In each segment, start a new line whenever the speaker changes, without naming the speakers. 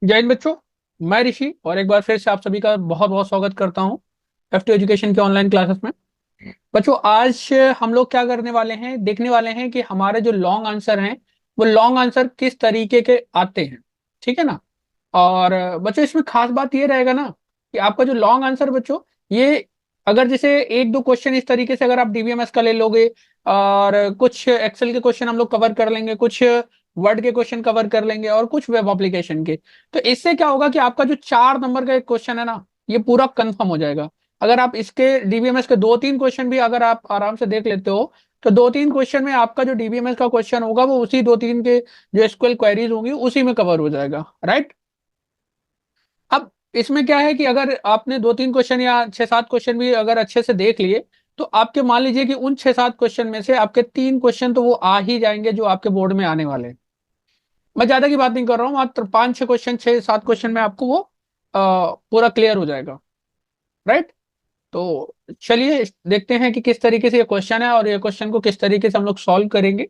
जय हिंद बच्चों। मैं ऋषि और एक बार फिर से आप सभी का बहुत बहुत स्वागत करता हूं F2 एजुकेशन के ऑनलाइन क्लासेस में। बच्चों आज हम लोग क्या करने वाले हैं, देखने वाले हैं कि हमारे जो लॉन्ग आंसर हैं वो लॉन्ग आंसर किस तरीके के आते हैं। ठीक है ना। और बच्चों इसमें खास बात ये रहेगा ना कि आपका जो लॉन्ग आंसर बच्चों, ये अगर जैसे एक दो क्वेश्चन इस तरीके से अगर आप डीबीएमएस का ले लोगे और कुछ एक्सेल के क्वेश्चन हम लोग कवर कर लेंगे, कुछ वर्ड के क्वेश्चन कवर कर लेंगे और कुछ वेब एप्लीकेशन के, तो इससे क्या होगा कि आपका जो 4 नंबर का एक क्वेश्चन है ना, ये पूरा कंफर्म हो जाएगा। अगर आप इसके डीबीएमएस के दो तीन क्वेश्चन भी अगर आप आराम से देख लेते हो, तो दो तीन क्वेश्चन में आपका जो डीबीएमएस का क्वेश्चन होगा वो उसी दो तीन के जो एसक्यूएल क्वेरीज होंगी उसी में कवर हो जाएगा। राइट। अब इसमें क्या है कि अगर आपने दो तीन क्वेश्चन या छह सात क्वेश्चन भी अगर अच्छे से देख लिए, तो आपके मान लीजिए कि उन छह सात क्वेश्चन में से आपके तीन क्वेश्चन तो वो आ ही जाएंगे जो आपके बोर्ड में आने वाले हैं। मैं ज्यादा की बात नहीं कर रहा हूँ, मात्र पांच छह क्वेश्चन, छह सात क्वेश्चन में आपको वो पूरा क्लियर हो जाएगा। राइट। तो चलिए देखते हैं कि किस तरीके से ये क्वेश्चन है और ये क्वेश्चन को किस तरीके से हम लोग सॉल्व करेंगे।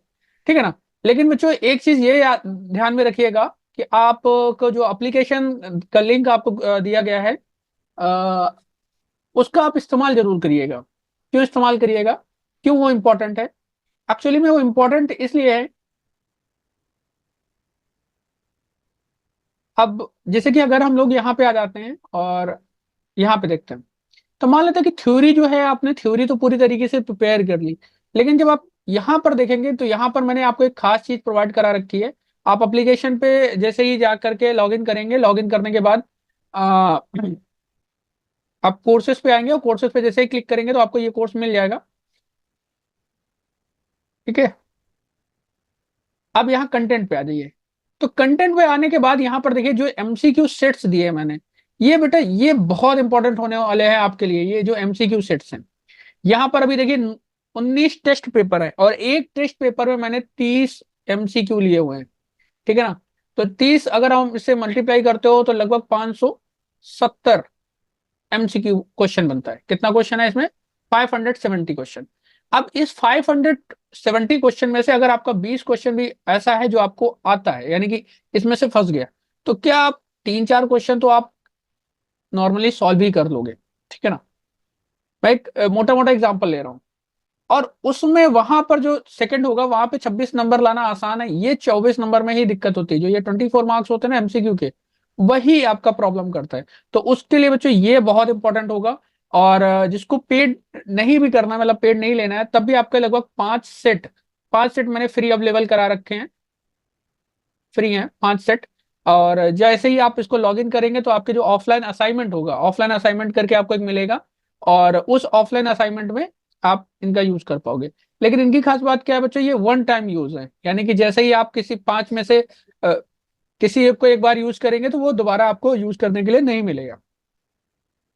ठीक है ना। लेकिन बच्चों एक चीज ये ध्यान में रखिएगा कि आपको जो एप्लीकेशन का लिंक आपको दिया गया है, अ, उसका आप इस्तेमाल जरूर करिएगा। क्यों इस्तेमाल करिएगा, क्यों वो इम्पोर्टेंट है? एक्चुअली में वो इम्पोर्टेंट इसलिए है। अब जैसे कि अगर हम लोग यहाँ पे आ जाते हैं और यहाँ पे देखते हैं, तो मान लेते हैं कि थ्योरी जो है, आपने थ्योरी तो पूरी तरीके से प्रिपेयर कर ली, लेकिन जब आप यहाँ पर देखेंगे तो यहाँ पर मैंने आपको एक खास चीज प्रोवाइड करा रखी है। आप एप्लीकेशन पे जैसे ही जा करके लॉगिन करेंगे, लॉगिन करने के बाद आ, आप कोर्सेज पे आएंगे और कोर्सेज पे जैसे ही क्लिक करेंगे तो आपको ये कोर्स मिल जाएगा। ठीक है। अब यहाँ कंटेंट पे आ जाइए। तो कंटेंट पे आने के बाद यहाँ पर देखिए जो एमसीक्यू सेट्स दिए हैं मैंने, ये बेटा ये बहुत इंपॉर्टेंट होने वाले हैं आपके लिए। ये जो एमसीक्यू सेट्स हैं, यहाँ पर अभी देखिए 19 टेस्ट पेपर है और एक टेस्ट पेपर में मैंने 30 एमसीक्यू लिए हुए हैं। ठीक है ना। तो 30 अगर हम इससे मल्टीप्लाई करते हो तो लगभग 570 एमसीक्यू क्वेश्चन बनता है। कितना क्वेश्चन है इसमें? 570 क्वेश्चन। अब इस 570 क्वेश्चन में से अगर आपका 20 क्वेश्चन भी ऐसा है जो आपको आता है, यानी कि इसमें से फंस गया, तो क्या आप तीन चार क्वेश्चन तो आप नॉर्मली सॉल्व ही कर लोगे। ठीक है ना। मैं एक मोटा मोटा एग्जांपल ले रहा हूँ। और उसमें वहां पर जो सेकंड होगा वहां पे 26 नंबर लाना आसान है, ये 24 नंबर में ही दिक्कत होती है। जो ये 24 मार्क्स होते हैं ना एमसीक्यू के, वही आपका प्रॉब्लम करता है। तो उसके लिए बच्चों ये बहुत इंपॉर्टेंट होगा। और जिसको पेड नहीं भी करना, मतलब पेड नहीं लेना है, तब भी आपके लगभग 5 सेट मैंने फ्री अवेलेबल करा रखे हैं। फ्री हैं 5 सेट। और जैसे ही आप इसको लॉग इन करेंगे तो आपके जो ऑफलाइन असाइनमेंट होगा, ऑफलाइन असाइनमेंट करके आपको एक मिलेगा, और उस ऑफलाइन असाइनमेंट में आप इनका यूज कर पाओगे। लेकिन इनकी खास बात क्या है बच्चों, ये वन टाइम यूज है, यानी कि जैसे ही आप किसी पांच में से किसी एक को एक बार यूज करेंगे तो वो दोबारा आपको यूज करने के लिए नहीं मिलेगा।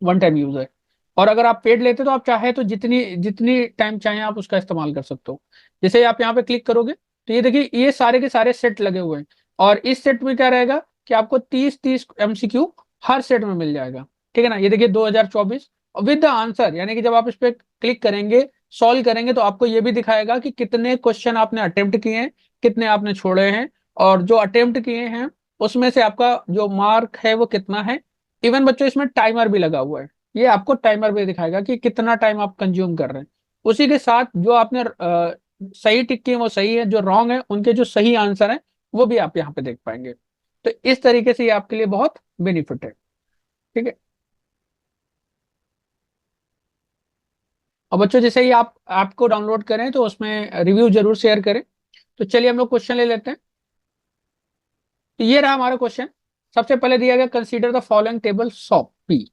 वन टाइम यूज है। और अगर आप पेड लेते तो आप चाहे तो जितनी जितनी टाइम चाहे आप उसका इस्तेमाल कर सकते हो। जैसे ही आप यहाँ पे क्लिक करोगे तो ये देखिए ये सारे के सारे सेट लगे हुए हैं। और इस सेट में क्या रहेगा कि आपको 30 30 एमसीक्यू हर सेट में मिल जाएगा। ठीक है ना। ये देखिए 2024 विद द आंसर, यानी कि जब आप इस पे क्लिक करेंगे, सॉल्व करेंगे, तो आपको ये भी दिखाएगा कि कितने क्वेश्चन आपने अटेम्प्ट किए हैं, कितने आपने छोड़े हैं, और जो अटेम्प्ट किए हैं उसमें से आपका जो मार्क है वो कितना है। इवन बच्चों इसमें टाइमर भी लगा हुआ है। ये आपको टाइमर भी दिखाएगा कि कितना टाइम आप कंज्यूम कर रहे हैं। उसी के साथ जो आपने सही टिक किए वो सही है, जो रॉन्ग है उनके जो सही आंसर है वो भी आप यहाँ पे देख पाएंगे। तो इस तरीके से ये आपके लिए बहुत बेनिफिट है। ठीक है। और बच्चों जैसे ही आप ऐप को डाउनलोड करें तो उसमें रिव्यू जरूर शेयर करें। तो चलिए हम लोग क्वेश्चन ले लेते हैं। तो ये रहा हमारा क्वेश्चन। सबसे पहले दिया गया consider the following table shop P.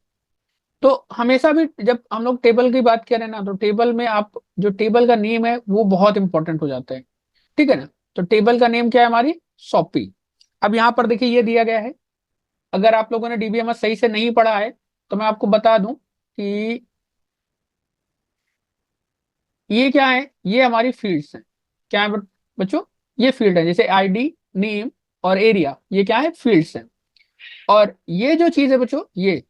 तो हमेशा भी जब हम लोग टेबल की बात करें ना, तो टेबल में आप जो टेबल का नेम है वो बहुत इंपॉर्टेंट हो जाता है। ठीक है ना। तो टेबल का नेम क्या है हमारी? सॉपी। अब यहाँ पर देखिए ये दिया गया है। अगर आप लोगों ने डीबीएमएस सही से नहीं पढ़ा है तो मैं आपको बता दूं कि ये क्या है, ये हमारी फील्ड्स हैं। क्या है बच्चों? ये फील्ड है, जैसे आईडी, नेम और एरिया, ये क्या है? फील्ड्स हैं। और ये जो चीज है बच्चों, ये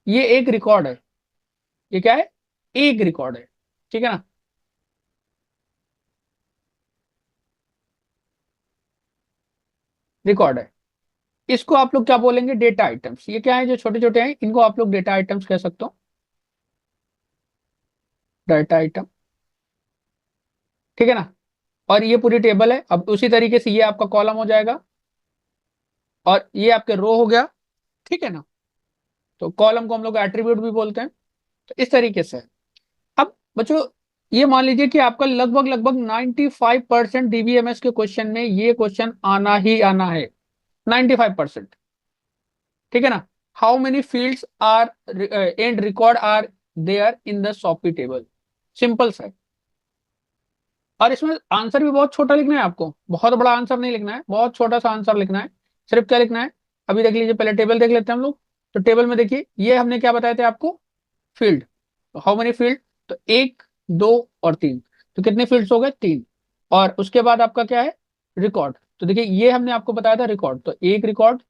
ये एक रिकॉर्ड है। ये क्या है? एक रिकॉर्ड है। ठीक है ना। रिकॉर्ड है। इसको आप लोग क्या बोलेंगे, डेटा आइटम्स। ये क्या है, जो छोटे छोटे हैं इनको आप लोग डेटा आइटम्स कह सकते हो, डाटा आइटम, ठीक है ना। और ये पूरी टेबल है। अब उसी तरीके से ये आपका कॉलम हो जाएगा और ये आपके रो हो गया, ठीक है ना। तो कॉलम को हम लोग एट्रीब्यूट भी बोलते हैं। तो इस तरीके से। अब बच्चों ये मान लीजिए कि आपका लगभग लगभग 95% डीबीएमएस के क्वेश्चन में ये क्वेश्चन आना ही आना है, 95%, ठीक है ना। How many fields are and record are there in the shoppe table, simple सा है। और इसमें आंसर भी बहुत छोटा लिखना है आपको, बहुत बड़ा आंसर नहीं लिखना है, बहुत छोटा सा आंसर लिखना है। सिर्फ क्या लिखना है, अभी देख लीजिए, पहले टेबल देख लेते हैं हम लोग। तो टेबल में देखिए, ये हमने क्या बताए थे आपको, फील्ड। हाउ मेनी फील्ड, तो एक, दो और तीन। तो कितने फील्ड्स हो गए, तीन। और उसके बाद आपका क्या है, रिकॉर्ड। तो देखिए ये हमने आपको बताया था रिकॉर्ड, तो एक रिकॉर्ड,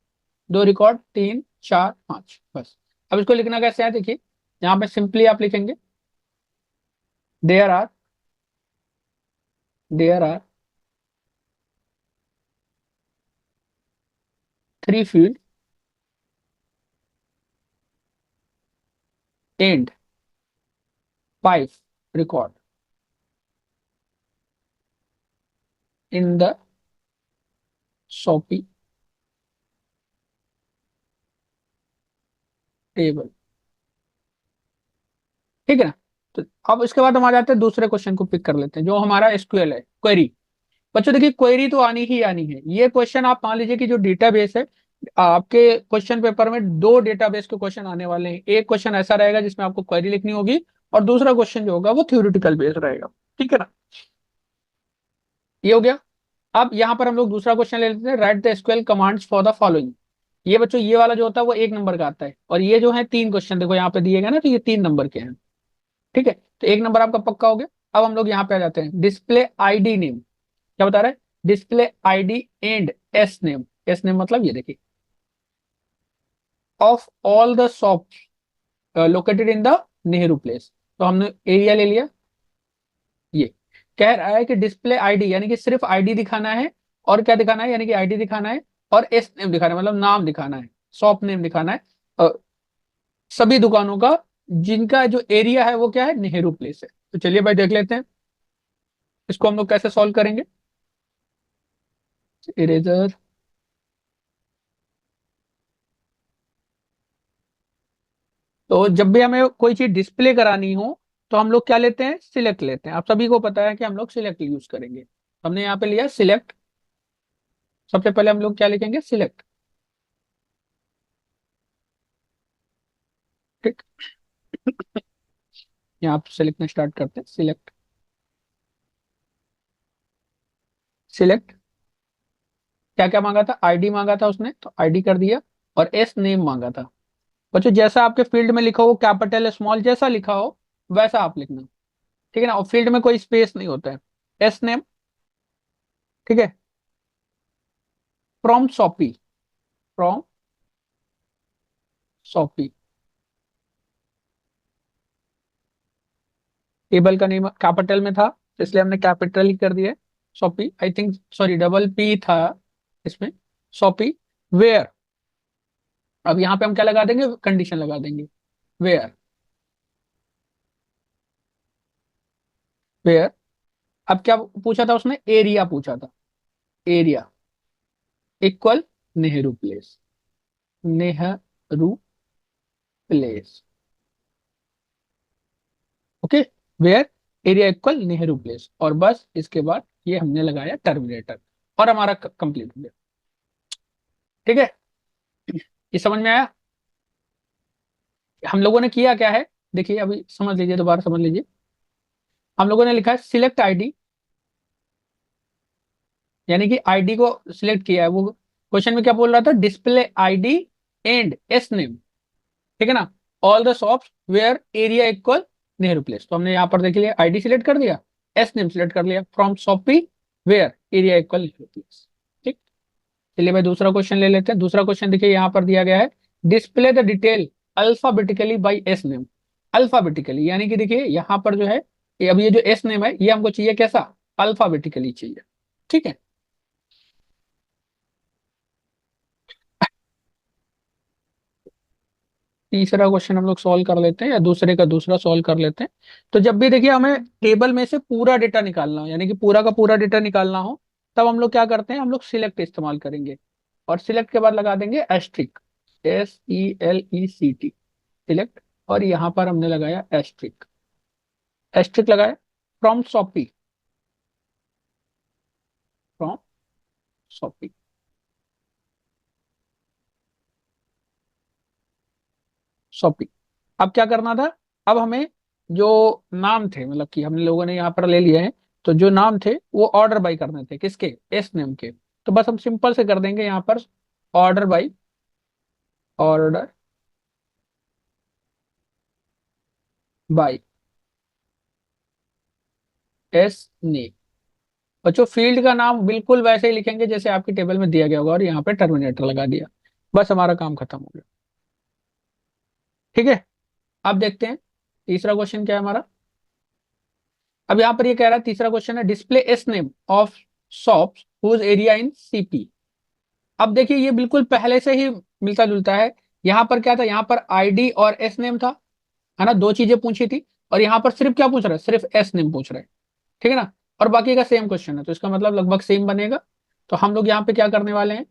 दो रिकॉर्ड, तीन, चार, पांच, बस। अब इसको लिखना कैसे है, देखिए यहाँ पे सिंपली आप लिखेंगे, there are, there are three field and five record in the shoppe table, ठीक है ना। तो अब इसके बाद हम आ जाते हैं दूसरे क्वेश्चन को पिक कर लेते हैं, जो हमारा एसक्यूएल है, क्वेरी। बच्चों देखिए क्वेरी तो आनी ही आनी है। ये क्वेश्चन आप मान लीजिए कि जो डेटाबेस है, आपके क्वेश्चन पेपर में दो डेटाबेस के क्वेश्चन आने वाले हैं। एक क्वेश्चन ऐसा रहेगा जिसमें आपको क्वेरी लिखनी होगी, और दूसरा क्वेश्चन जो होगा वो थ्योरेटिकल बेस्ड रहेगा, ठीक है ना। ये हो गया। अब यहाँ पर हम लोग दूसरा क्वेश्चन ले लेते हैं, right the SQL commands for the following. ये बच्चों ये वाला जो होता है वो एक नंबर का आता है, और ये जो है तीन क्वेश्चन देखो यहाँ पे दिए गए ना, तो ये 3 नंबर के हैं, ठीक है। तो एक नंबर आपका पक्का हो गया। अब हम लोग यहाँ पे आ जाते हैं, डिस्प्ले आईडी नेम, क्या बता रहा है, display ID and S name. S name मतलब ये देखिए, of all the shop located in the Nehru Place. तो हमने एरिया ले लिया। ये कह रहा है कि डिस्प्ले आईडी यानी कि सिर्फ आईडी दिखाना है, और क्या दिखाना है, यानी कि आईडी दिखाना है, और एस नेम दिखाना है, मतलब नाम दिखाना है, शॉप नेम दिखाना है, अ, सभी दुकानों का, जिनका जो एरिया है वो क्या है, नेहरू प्लेस है। तो चलिए भाई देख लेते हैं इसको हम लोग कैसे सॉल्व करेंगे। इरेजर, तो जब भी हमें कोई चीज डिस्प्ले करानी हो तो हम लोग क्या लेते हैं, सिलेक्ट लेते हैं। आप सभी को पता है कि हम लोग सिलेक्ट यूज करेंगे। हमने यहाँ पे लिया सिलेक्ट। सबसे पहले हम लोग क्या लिखेंगे, सिलेक्ट, ठीक। यहाँ से लिखना स्टार्ट करते हैं, सिलेक्ट, सिलेक्ट। क्या क्या मांगा था, आईडी मांगा था उसने, तो आईडी कर दिया। और एस नेम मांगा था। बच्चों जैसा आपके फील्ड में लिखा हो, कैपिटल स्मॉल जैसा लिखा हो वैसा आप लिखना, ठीक है ना। और फील्ड में कोई स्पेस नहीं होता है। एस नेम, ठीक है। From shoppe, from shoppe, table का नेम कैपिटल में था, इसलिए हमने कैपिटल ही कर दिया, shoppe. I think sorry double P था इसमें, शॉपी। वेयर, अब यहाँ पे हम क्या लगा देंगे, कंडीशन लगा देंगे, वेयर, वेयर। अब क्या पूछा था उसने, एरिया पूछा था, area equal Nehru Place, Nehru Place, okay. Where area equal Nehru Place, और बस इसके बाद ये हमने लगाया टर्मिनेटर, और हमारा कंप्लीट हो गया, ठीक है। ये समझ में आया। हम लोगों ने किया क्या है, देखिए अभी समझ लीजिए, दोबारा समझ लीजिए। हम लोगों ने लिखा है सिलेक्ट आईडी, यानी कि आईडी को सिलेक्ट किया है। वो क्वेश्चन में क्या बोल रहा था, display ID and S name, ठीक है ना, all the shops where area equal Nehru Place. तो हमने यहाँ पर देख लिया, आईडी सिलेक्ट कर दिया, एस नेम सिलेक्ट कर लिया, from shoppe where area equal Nehru Place, ठीक। चलिए भाई दूसरा क्वेश्चन ले लेते हैं। दूसरा क्वेश्चन देखिए यहाँ पर दिया गया है, display the detail alphabetically by S name. Alphabetically यानी कि देखिए यहाँ पर जो है, अब ये जो एस नेम है ये हमको चाहिए कैसा, अल्फाबेटिकली चाहिए, ठीक है। तीसरा क्वेश्चन हम लोग सॉल्व कर लेते हैं, या दूसरे का दूसरा सॉल्व कर लेते हैं। तो जब भी देखिए हमें टेबल में से पूरा डेटा निकालना हो, यानी कि पूरा का पूरा डेटा निकालना हो, तब हम लोग क्या करते हैं, हम लोग सिलेक्ट इस्तेमाल करेंगे। और सिलेक्ट के बाद लगा देंगे एस्ट्रिक, SELECT, सिलेक्ट। और यहाँ पर हमने लगाया एस्ट्रिक, एस्ट्रिक लगाया। From shoppe, from shoppe, shoppe. अब क्या करना था, अब हमें जो नाम थे, मतलब कि हम लोगों ने यहाँ पर ले लिए हैं, तो जो नाम थे वो ऑर्डर बाई करने थे, किसके, एस नेम के। तो बस हम सिंपल से कर देंगे यहाँ पर order by, order by S name. बच्चों फील्ड का नाम बिल्कुल वैसे ही लिखेंगे जैसे आपकी टेबल में दिया गया होगा, और यहाँ पे टर्मिनेटर लगा दिया, बस हमारा काम खत्म हो गया। ठीक है, अब देखते हैं तीसरा क्वेश्चन क्या है हमारा। अब यहाँ पर ये कह रहा है, तीसरा क्वेश्चन है display S name of shops whose area in CP। अब देखिए ये बिल्कुल पहले से ही मिलता जुलता है। यहाँ पर क्या था, यहाँ पर ID और एस नेम था, है ना, दो चीजें पूछी थी। और यहाँ पर सिर्फ क्या पूछ रहा है, सिर्फ एस नेम पूछ रहा है। ठीक है ना, और बाकी का सेम क्वेश्चन है, तो इसका मतलब लगभग सेम बनेगा। तो हम लोग यहाँ पे क्या करने वाले हैं,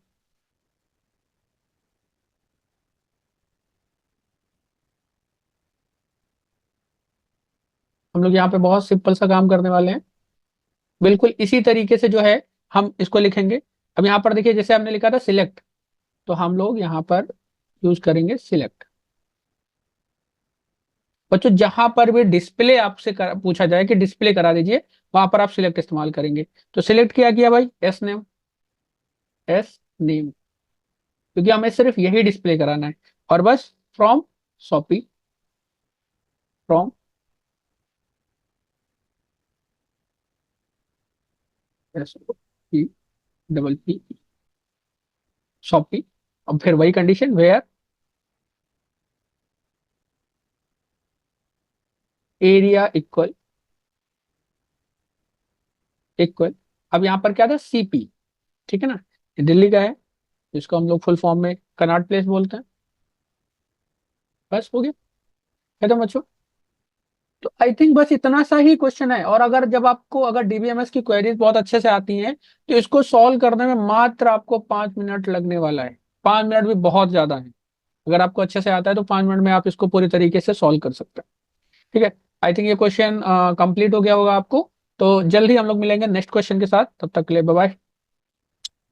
हम लोग यहाँ पे बहुत सिंपल सा काम करने वाले हैं। बिल्कुल इसी तरीके से जो है हम इसको लिखेंगे। अब यहाँ पर देखिए जैसे हमने लिखा था सिलेक्ट, तो हम लोग यहाँ पर यूज करेंगे सिलेक्ट। बच्चों जहां पर भी डिस्प्ले आपसे पूछा जाए कि डिस्प्ले करा दीजिए, वहां पर आप सिलेक्ट इस्तेमाल करेंगे। तो सिलेक्ट किया गया भाई एस नेम, एस नेम, क्योंकि हमें सिर्फ यही डिस्प्ले कराना है। और बस from shoppe, from SOPPE, shoppe. अब फिर वही condition, where area equal, equal. अब यहाँ पर क्या था, CP। ठीक है ना, ये दिल्ली का है, जिसको हम लोग फुल फॉर्म में कनॉट प्लेस बोलते हैं। बस हो गया, खत्म बच्चों। तो आई थिंक बस इतना सा ही क्वेश्चन है। और अगर जब आपको अगर DBMS की क्वेरीज बहुत अच्छे से आती हैं, तो इसको सॉल्व करने में मात्र आपको 5 मिनट लगने वाला है। 5 मिनट भी बहुत ज्यादा है। अगर आपको अच्छे से आता है तो 5 मिनट में आप इसको पूरी तरीके से सॉल्व कर सकते हैं। ठीक है, आई थिंक ये क्वेश्चन कंप्लीट हो गया होगा आपको। तो जल्द ही हम लोग मिलेंगे नेक्स्ट क्वेश्चन के साथ, तब तक के लिए बाय बाय।